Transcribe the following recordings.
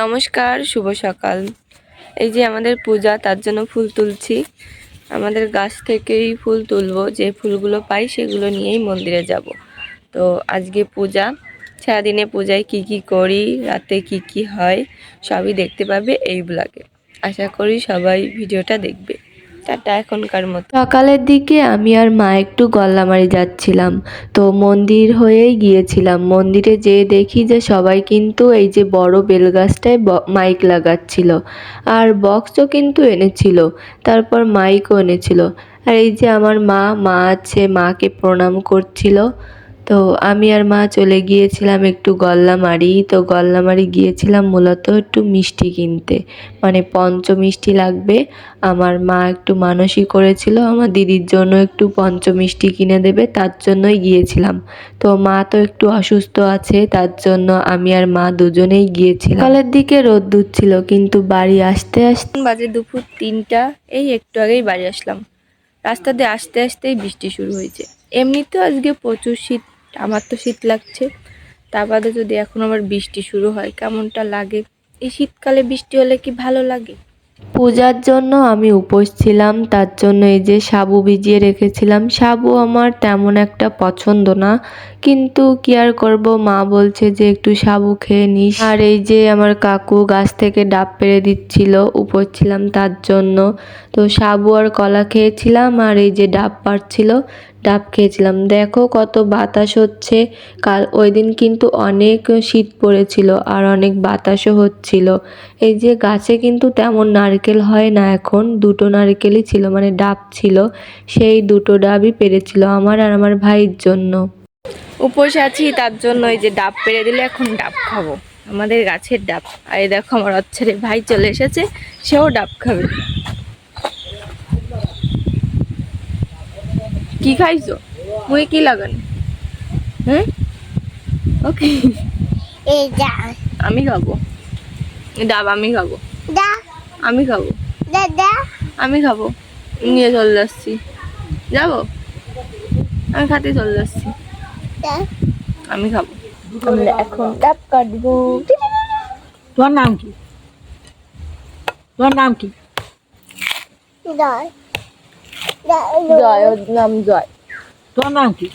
নমস্কার, শুভ সকাল। এই যে আমাদের পূজা, তার জন্য ফুল তুলছি। আমাদের গাছ থেকেই ফুল তুলবো, যে ফুলগুলো পাই সেগুলো নিয়েই মন্দিরে যাব। তো আজকে পূজা, সারাদিনে পূজায় কি কি করি, রাতে কি কি হয় সবই দেখতে পাবে এই ব্লগে। আশা করি সবাই ভিডিওটা দেখবে। টাটা এখনকার মতো। সকালের দিকে আমি আর মা একটু গল্লামারি যাচ্ছিলাম, তো মন্দির হয়েই গিয়েছিলাম। মন্দিরে যেয়ে দেখি যে সবাই কিন্তু এই যে বড় বেলগাছটায় মাইক লাগাচ্ছিল, আর বক্সও কিন্তু এনেছিল, তারপর মাইকও এনেছিল। আর এই যে আমার মা আছে, মাকে প্রণাম করছিল। তো আমি আর মা চলে গিয়েছিলাম একটু গল্লামারি। তো গল্লামারি গিয়েছিলাম মূলত একটু মিষ্টি কিনতে, মানে পঞ্চমিষ্টি লাগবে। আমার মা একটু মানসিক করেছিল আমার দিদির জন্য একটু পঞ্চমিষ্টি কিনে দেবে, তার জন্যই গিয়েছিলাম। তো মা তো একটু অসুস্থ আছে, তার জন্য আমি আর মা দুজনেই গিয়েছিলাম। সকালের দিকে রোদ্দুর ছিল, কিন্তু বাড়ি আসতে আসতে বাজে দুপুর 3টা। এই একটু আগেই বাড়ি আসলাম। রাস্তা দিয়ে আসতে আসতেই বৃষ্টি শুরু হয়েছে। এমনিতেও আজকে প্রচুর শীত, আমার তো শীত লাগছে, তার বাদে যদি এখন আবার বৃষ্টি শুরু হয় কেমনটা লাগে। এই শীতকালে বৃষ্টি হলে কি ভালো লাগে? পূজার জন্য আমি উপোস ছিলাম, তার জন্য এই যে সাবু ভিজিয়ে রেখেছিলাম। সাবু আমার তেমন একটা পছন্দ না, কিন্তু কি আর করব, মা বলছে যে একটু সাবু খেয়ে নিস। আর এই যে আমার কাকু গাছ থেকে ডাব পেড়ে দিচ্ছিল, উপোস ছিলাম তার জন্য। তো সাবু আর কলা খেয়েছিলাম, আর এই যে ডাব পাড়ছিল, ডাব খেয়েছিলাম। দেখো কত বাতাস হচ্ছে। কাল ওই দিন কিন্তু অনেক শীত পড়েছিল আর অনেক বাতাসও হচ্ছিল। এই যে গাছে কিন্তু তেমন নারকেল হয় না এখন, দুটো নারকেলই ছিল, মানে ডাব ছিল, সেই দুটো ডাবই পেরেছিল আমার আর আমার ভাইয়ের জন্য। উপোস আছি তার জন্য এই যে ডাব পেরে দিলে এখন ডাব খাবো, আমাদের গাছের ডাব। আর এই দেখো আমার অচ্ছেরে ভাই চলে এসেছে, সেও ডাব খাবে। কি খাইছো? মুই কি লাগান? হ্যাঁ, ওকে, আমি খাবো ডাব, আমি খাবো, আমি খাবো, আমি খাবো, নিয়ে চলে যাচ্ছি। যাবো, আমি খাতে চলে যাচ্ছি, আমি খাবো। আমরা এখন ডাব কাটবো। তোমার নাম কি? তোমার নাম কি? জয়, ওর নাম জয়। তোমার নাম কি?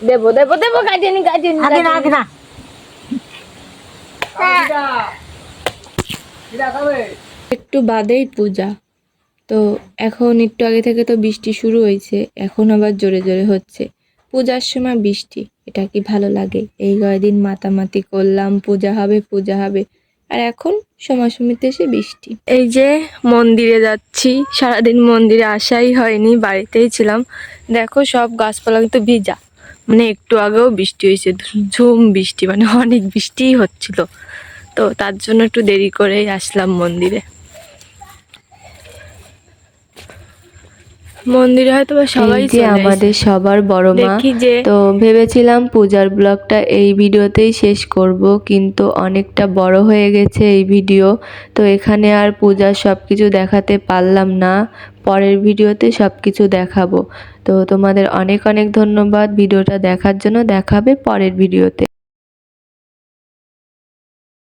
দেবো দেবো দেবো, কাটেনি কাটেনি। আগে না, আগে না। একটু বাদেই পূজা, তো এখন একটু আগে থেকে তো বৃষ্টি শুরু হয়েছে, এখন আবার জোরে জোরে হচ্ছে। পূজার সময় বৃষ্টি, এটা কি ভালো লাগে? এই কয়দিন মাতামাতি করলাম পূজা হবে পূজা হবে, আর এখন সময়সমিতে এসে বৃষ্টি। এই যে মন্দিরে যাচ্ছি, সারাদিন মন্দিরে আসাই হয়নি, বাড়িতেই ছিলাম। দেখো সব গাছপালা কিন্তু ভিজা, মানে একটু আগেও বৃষ্টি হয়েছে, ঝুম বৃষ্টি, মানে অনেক বৃষ্টিই হচ্ছিল। তো তার জন্য একটু দেরি করেই আসলাম মন্দিরে। মন্দিরে হয়তো সবাই যে আমাদের সবার বড় মা। তো ভেবেছিলাম পূজার ব্লগটা এই ভিডিওতেই শেষ করব, কিন্তু অনেকটা বড় হয়ে গেছে এই ভিডিও, তো এখানে আর পূজার সব কিছু দেখাতে পারলাম না। পরের ভিডিওতে সব কিছু দেখাবো। তো তোমাদের অনেক অনেক ধন্যবাদ ভিডিওটা দেখার জন্য। দেখাবে পরের ভিডিওতে।